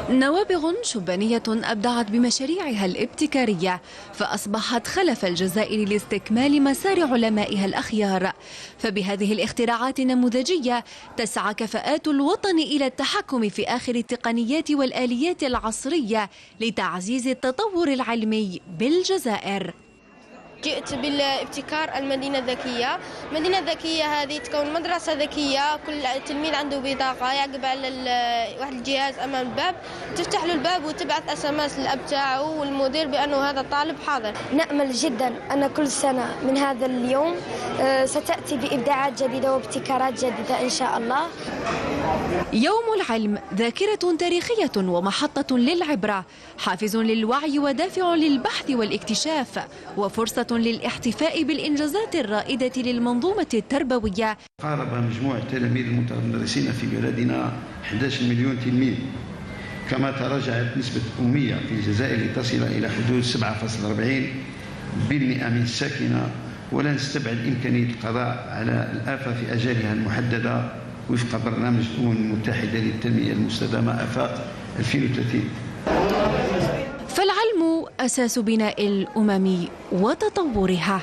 نوابغ شبانية أبدعت بمشاريعها الابتكارية فأصبحت خلف الجزائر لاستكمال مسار علمائها الأخيار. فبهذه الاختراعات النموذجية تسعى كفاءات الوطن إلى التحكم في آخر التقنيات والآليات العصرية لتعزيز التطور العلمي بالجزائر. جئت بالابتكار المدينة الذكية. المدينة الذكية هذه تكون مدرسة ذكية، كل تلميذ عنده بطاقة يعقب على واحد الجهاز أمام الباب، تفتح له الباب وتبعث SMS للأب تاعه والمدير بأنه هذا الطالب حاضر. نأمل جدا أن كل سنة من هذا اليوم ستأتي بإبداعات جديدة وابتكارات جديدة إن شاء الله. يوم العلم ذاكرة تاريخية ومحطة للعبرة، حافز للوعي ودافع للبحث والاكتشاف، وفرصة للاحتفاء بالإنجازات الرائدة للمنظومة التربوية. قارب مجموع التلاميذ المتدرسين في بلادنا 11 مليون تلميذ، كما تراجعت نسبة الأمية في الجزائر لتصل إلى حدود 7.40% من الساكنة، ولا نستبعد إمكانية القضاء على الآفة في أجالها المحددة وفق برنامج الأمم المتحدة للتنمية المستدامة آفاق 2030. فالعلم أساس بناء الأمم وتطورها.